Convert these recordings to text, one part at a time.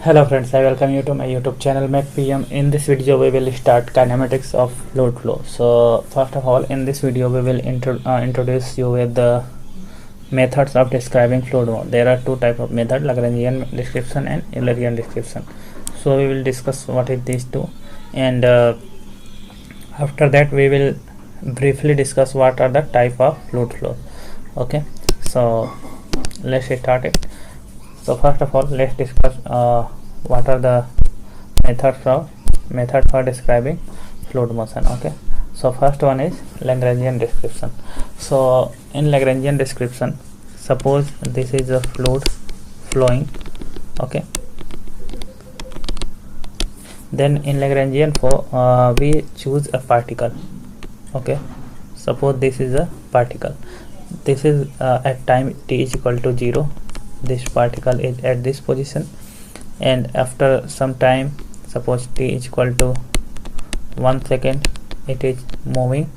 Hello friends, I welcome you to my YouTube channel MacPM. In this video we will start kinematics of fluid flow. So first of all, in this video we will introduce you with the methods of describing fluid flow. There are two types of methods, Lagrangian description and Eulerian description. So we will discuss what is these two, and after that we will briefly discuss what are the type of fluid flow. Okay, so let's start it. So first of all, let's discuss what are the method for describing fluid motion. Okay, so first one is Lagrangian description. So in Lagrangian description, suppose this is a fluid flowing. Okay, then in Lagrangian flow we choose a particle. Okay, suppose this is a particle. This is at time t is equal to 0. This particle is at this position, and after some time, suppose t is equal to 1 second, it is moving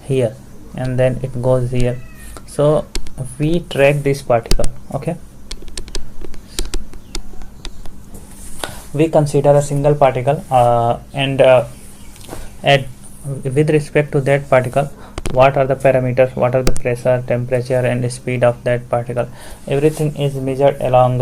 here and then it goes here. So we track this particle. Okay, we consider a single particle and with respect to that particle, what are the parameters, what are the pressure, temperature and speed of that particle, everything is measured along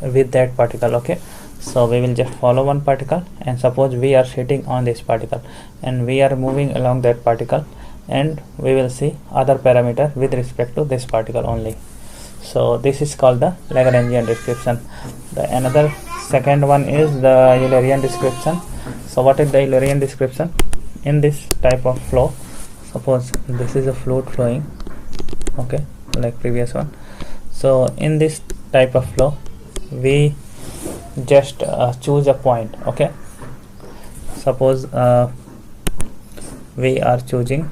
with that particle. Okay, so we will just follow one particle, and suppose we are sitting on this particle and we are moving along that particle, and we will see other parameter with respect to this particle only. So this is called the Lagrangian description. The another second one is the Eulerian description. So what is the Eulerian description? In this type of flow, suppose this is a fluid flowing, okay, like previous one. So in this type of flow we just choose a point. Okay, suppose we are choosing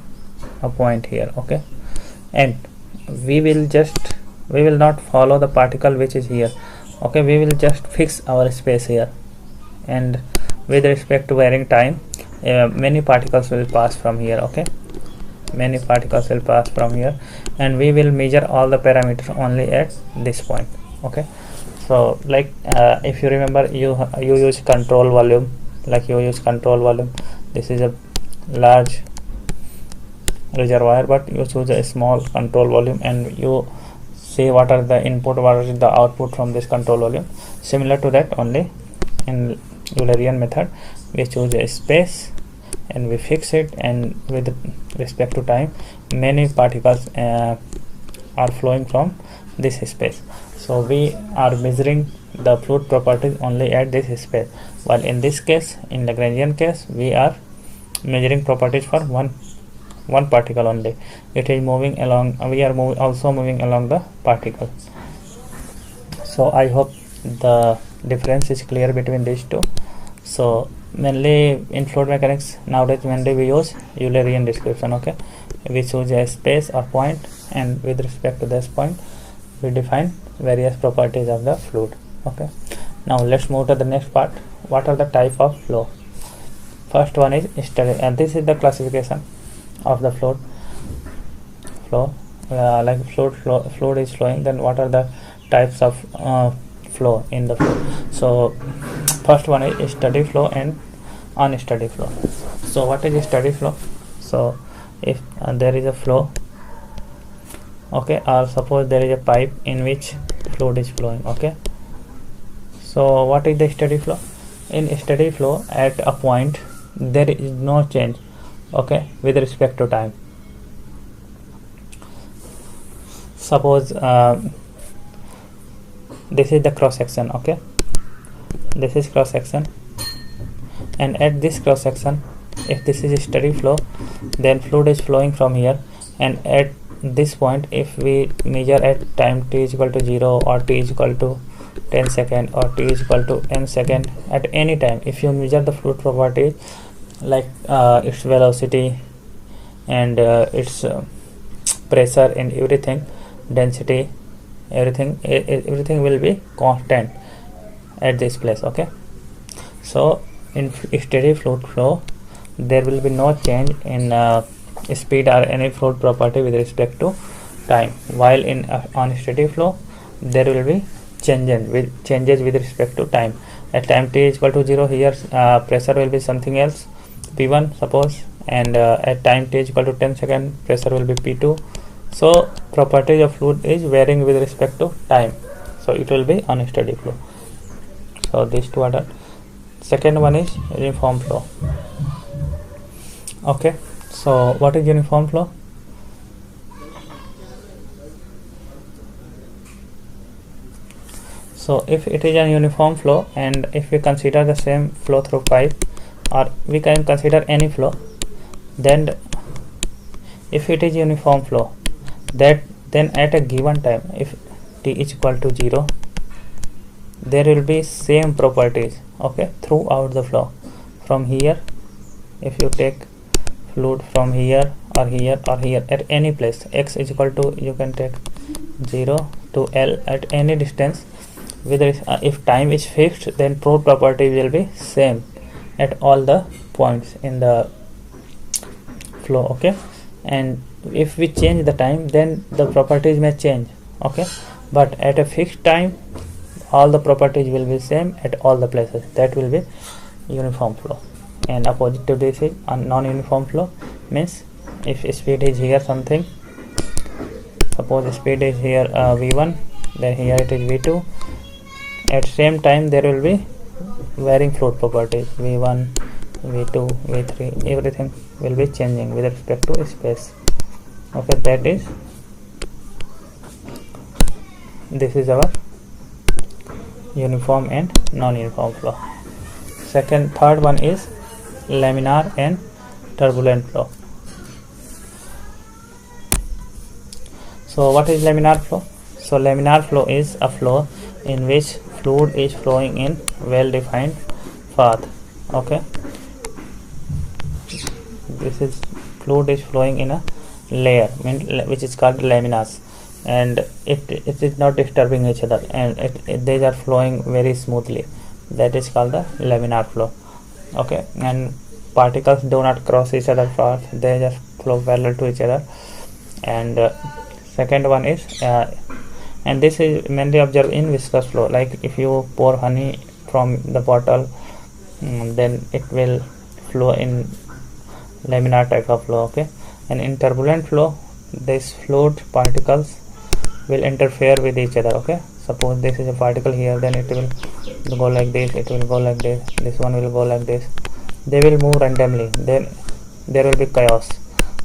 a point here. Okay, and we will not follow the particle which is here. Okay, we will just fix our space here, and with respect to varying time, many particles will pass from here. Okay, many particles will pass from here, and we will measure all the parameters only at this point. Okay, so like if you remember, you use control volume, like you use control volume. This is a large reservoir, but you choose a small control volume and you see what are the input, what is the output from this control volume. Similar to that, only in Eulerian method we choose a space and we fix it, and with respect to time, many particles are flowing from this space. So we are measuring the fluid properties only at this space, while in this case, in Lagrangian case, we are measuring properties for one particle only. It is moving along, we are also moving along the particle. So I hope the difference is clear between these two. So mainly in fluid mechanics nowadays, mainly we use Eulerian description. Okay, we choose a space or point, and with respect to this point we define various properties of the fluid. Okay, now let's move to the next part. What are the type of flow? First one is steady, and this is the classification of the fluid flow. Like fluid is flowing, then what are the types of flow in the fluid? So first one is steady flow and unsteady flow. So what is steady flow? So if there is a flow, okay, or suppose there is a pipe in which fluid is flowing. Okay, so what is the steady flow? In steady flow, at a point there is no change, okay, with respect to time. Suppose this is the cross section. Okay, this is cross section, and at this cross section, if this is a steady flow, then fluid is flowing from here, and at this point, if we measure at time t is equal to 0 or t is equal to 10 second or t is equal to n second, at any time, if you measure the fluid properties like its velocity and its pressure and everything, density, everything will be constant at this place. Okay, so in steady fluid flow there will be no change in speed or any fluid property with respect to time, while in unsteady flow there will be changes with respect to time. At time t is equal to 0, here pressure will be something else, P1 suppose, and at time t is equal to 10 seconds, pressure will be P2. So properties of fluid is varying with respect to time, so it will be unsteady flow. So these two are done. Second one is uniform flow. Okay, so what is uniform flow? So if it is a uniform flow, and if we consider the same flow through pipe, or we can consider any flow, then if it is uniform flow, then at a given time, if t is equal to 0, there will be same properties, okay, throughout the flow. From here, if you take fluid from here or here or here, at any place, x is equal to, you can take 0 to L at any distance. If time is fixed, then properties will be same at all the points in the flow, okay. And if we change the time, then the properties may change, okay. But at a fixed time, all the properties will be same at all the places. That will be uniform flow. And opposite to this is non-uniform flow, means if speed is here something, suppose speed is here v1, then here it is v2. At same time there will be varying fluid properties, v1, v2, v3, everything will be changing with respect to space, okay. That is, this is our uniform and non-uniform flow. Third one is laminar and turbulent flow. So what is laminar flow? So laminar flow is a flow in which fluid is flowing in well-defined path, okay. This is fluid is flowing in a layer, which is called laminas, and it is not disturbing each other, and they are flowing very smoothly. That is called the laminar flow, okay. And particles do not cross each other path, they just flow parallel to each other. And second one is and this is mainly observed in viscous flow, like if you pour honey from the bottle, then it will flow in laminar type of flow, okay. And in turbulent flow, these fluid particles will interfere with each other, okay. Suppose this is a particle here, then it will go like this, it will go like this, this one will go like this, they will move randomly, then there will be chaos,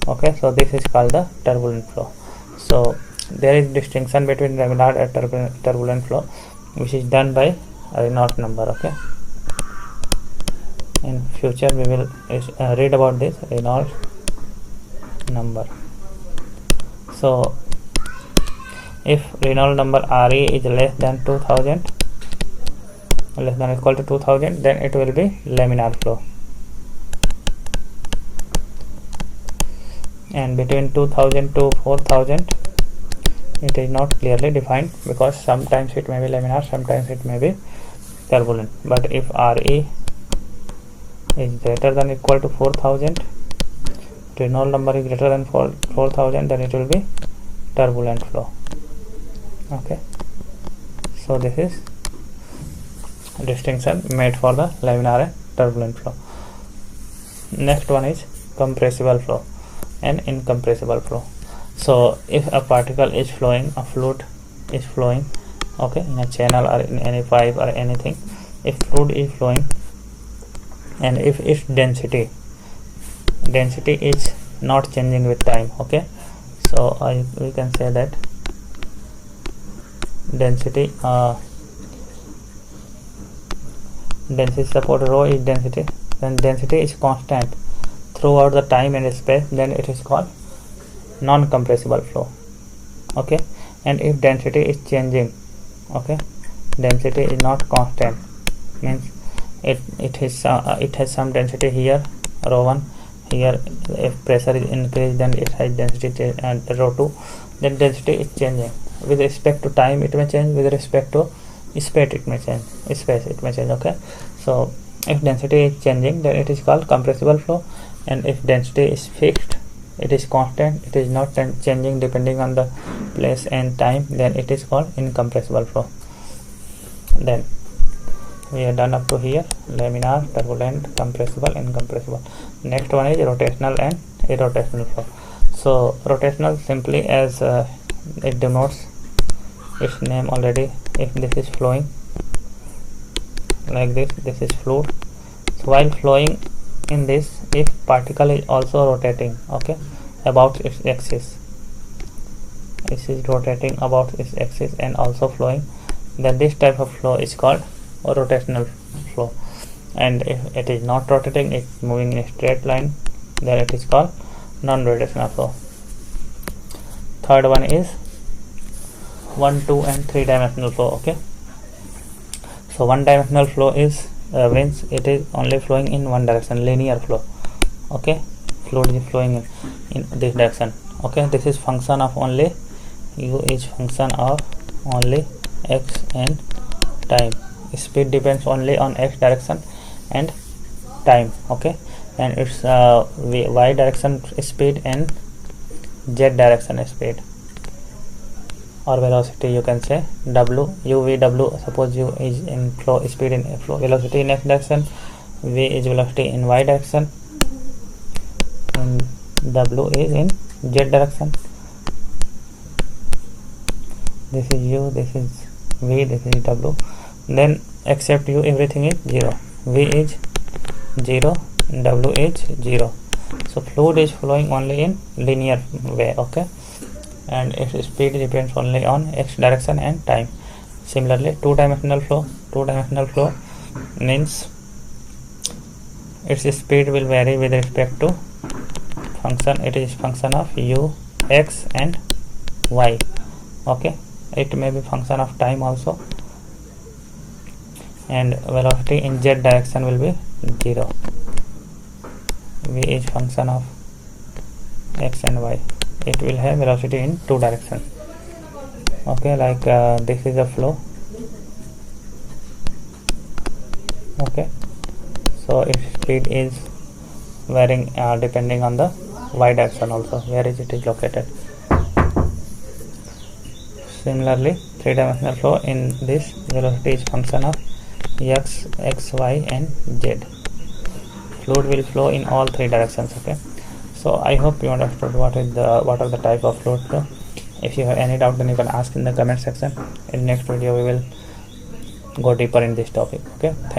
okay. So this is called the turbulent flow. So there is distinction between laminar and turbulent flow, which is done by Reynolds number, okay. In future we will read about this Reynolds number. So if Reynolds number Re is less than 2000, less than or equal to 2000, then it will be laminar flow, and between 2000 to 4000 it is not clearly defined, because sometimes it may be laminar, sometimes it may be turbulent. But if Re is greater than or equal to 4000, Reynolds number is greater than 4000, then it will be turbulent flow, okay. So this is distinction made for the laminar and turbulent flow. Next one is compressible flow and incompressible flow. So if a particle is flowing, a fluid is flowing, okay, in a channel or in any pipe or anything, if fluid is flowing, and if its density is not changing with time, okay. So we can say that density suppose rho is density, then density is constant throughout the time and space, then it is called non-compressible flow, okay. And if density is changing, okay, density is not constant, means it has some density here, rho1, here if pressure is increased, then it has density and rho2, then density is changing with respect to time, it may change, with respect to space it may change, okay. So if density is changing, then it is called compressible flow, and if density is fixed, it is constant, it is not changing depending on the place and time, then it is called incompressible flow. Then we are done up to here: laminar, turbulent, compressible, incompressible. Next one is rotational and irrotational flow. So rotational, simply as it denotes its name already. If this is flowing like this is fluid. So while flowing in this, if particle is also rotating, okay, about its axis, this is rotating about its axis and also flowing, then this type of flow is called a rotational flow. And if it is not rotating, it's moving in a straight line, then it is called non-rotational flow. Third one is 1, 2 and 3 dimensional flow. Okay, so one dimensional flow is means it is only flowing in one direction, linear flow. Okay, fluid is flowing in this direction. Okay, this is function of only u is function of only x and time. Speed depends only on x direction and time. Okay, and it's y direction speed and z direction speed or velocity, you can say w, u, v, w. Suppose u is in flow speed in flow, velocity in x direction, v is velocity in y direction, and w is in z direction. This is u, this is v, this is w. Then except u, everything is 0. V is 0, w is 0. So fluid is flowing only in linear way. Okay, and its speed depends only on x direction and time. Similarly, two-dimensional flow means its speed will vary with respect to function. It is function of u, x and y. Okay, it may be function of time also, and velocity in z direction will be 0. V is function of x and y. It will have velocity in two directions. Okay, like this is a flow. Okay, so its speed is varying depending on the y direction also, where is it is located. Similarly, three-dimensional flow, in this velocity is function of x, y and z. Fluid will flow in all three directions. Okay, so I hope you understood what are the type of fluid flow. If you have any doubt, then you can ask in the comment section. In next video we will go deeper in this topic. Okay, thank you.